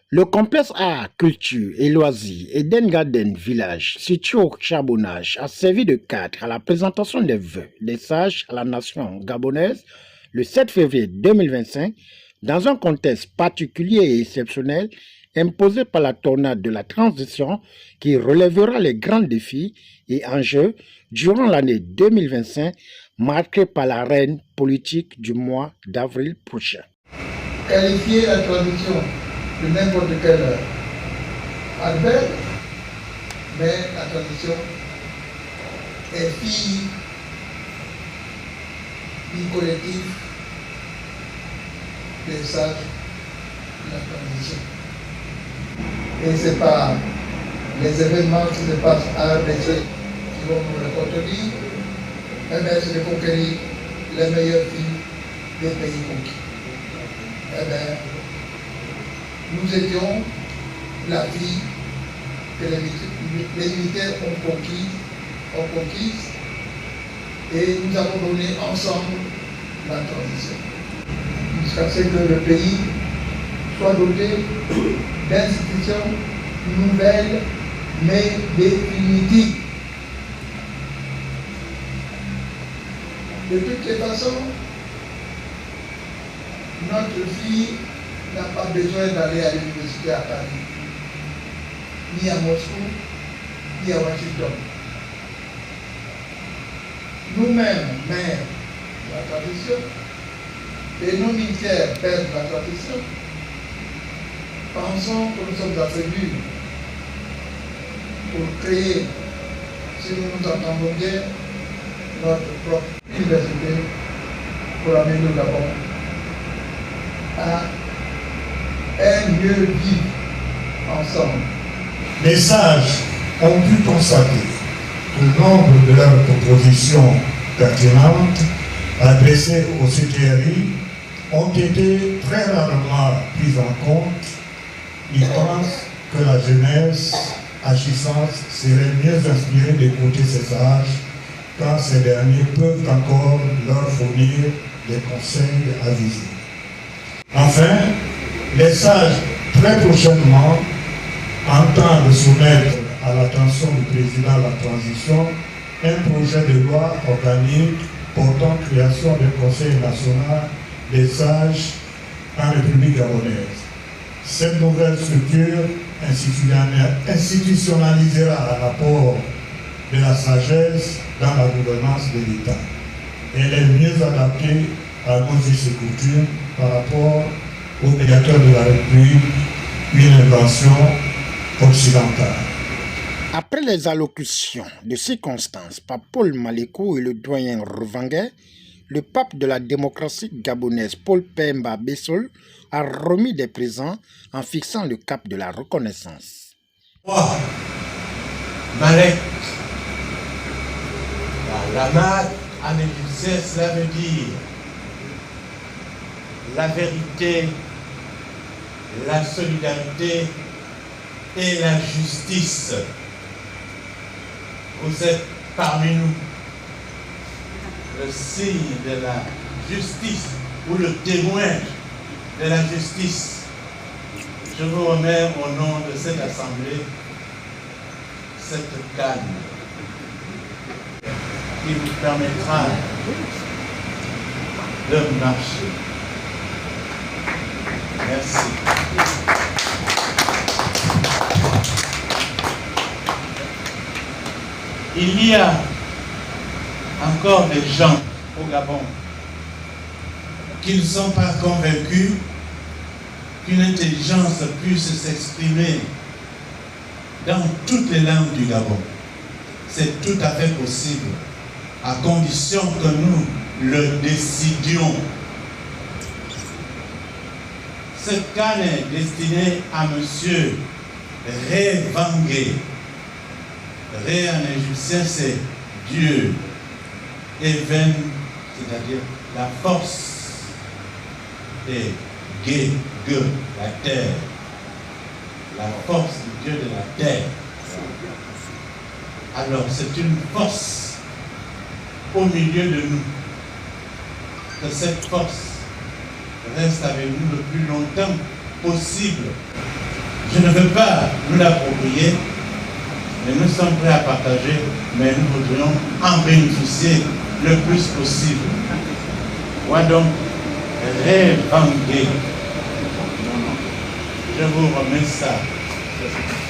Le complexe art, culture et loisirs Eden Garden Village, situé au Charbonnage, a servi de cadre à la présentation des vœux des sages à la nation gabonaise le 7 février 2025, dans un contexte particulier et exceptionnel imposé par la tornade de la transition qui relèvera les grands défis et enjeux durant l'année 2025, marquée par la reine politique du mois d'avril prochain. Qualifier la transition de n'importe quel adverbe, mais la transition est fille du collectif des sages de la transition. Et ce n'est pas les événements qui se passent à RDC qui vont nous le contredire, mais c'est de conquérir les meilleures filles des pays conquis. Eh bien, nous étions la fille que les militaires ont conquise, et nous avons donné ensemble la transition. Jusqu'à ce que le pays soit doté d'institutions nouvelles mais définitives. De toutes les façons, notre fille n'a pas besoin d'aller à l'université à Paris, ni à Moscou, ni à Washington. Nous-mêmes, mères de la tradition, et nos militaires, pères de la tradition, pensons que nous sommes attribués pour créer, si nous nous entendons bien, notre propre université pour amener le Gabon à un mieux vivre ensemble. Les sages ont pu constater que le nombre de leurs propositions pertinentes adressées au CTRI ont été très rarement prises en compte. Ils pensent que la jeunesse agissante serait mieux inspirée d'écouter ces sages, car ces derniers peuvent encore leur fournir des conseils avisés. Enfin, les sages, très prochainement, entendent soumettre à l'attention du président de la transition un projet de loi organique portant création d'un conseil national des sages en République gabonaise. Cette nouvelle structure institutionnalisera l'apport de la sagesse dans la gouvernance de l'État. Elle est mieux adaptée à nos us et coutumes par rapport au médiateur de la République, une invention occidentale. Après les allocutions de circonstances par Paul Maléco et le doyen Revanguet, le pape de la démocratie gabonaise Paul Pemba Bessol a remis des présents en fixant le cap de la reconnaissance. Moi, Malek, la mat en égyptien, cela veut dire la vérité, la solidarité et la justice. Vous êtes parmi nous le signe de la justice ou le témoin de la justice. Je vous remets au nom de cette assemblée cette canne qui vous permettra de marcher. Merci. Il y a encore des gens au Gabon qui ne sont pas convaincus qu'une intelligence puisse s'exprimer dans toutes les langues du Gabon. C'est tout à fait possible, à condition que nous le décidions. Cette canne est destinée à monsieur Revanguet. Ré en égyptien, c'est Dieu. Even, c'est-à-dire la force. Et Ge, la terre. La force du Dieu de la terre. Alors, c'est une force au milieu de nous. que cette force reste avec nous le plus longtemps possible. Je ne veux pas nous l'approprier, mais nous sommes prêts à partager, mais nous voudrions en bénéficier le plus possible. Moi donc, rêvez. Je vous remets ça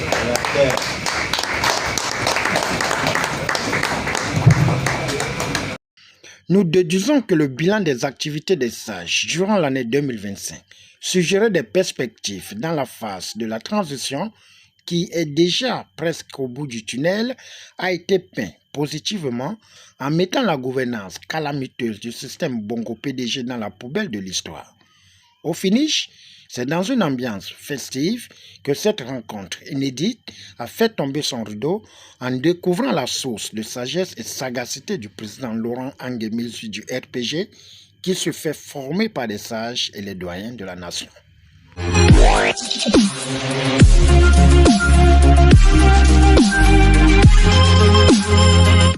de la terre. Nous déduisons que le bilan des activités des sages durant l'année 2025 suggérait des perspectives dans la phase de la transition qui est déjà presque au bout du tunnel, a été peint positivement en mettant la gouvernance calamiteuse du système Bongo PDG dans la poubelle de l'histoire. Au finish, c'est dans une ambiance festive que cette rencontre inédite a fait tomber son rideau en découvrant la source de sagesse et sagacité du président Laurent Anguemilsu du RPG qui se fait former par des sages et les doyens de la nation.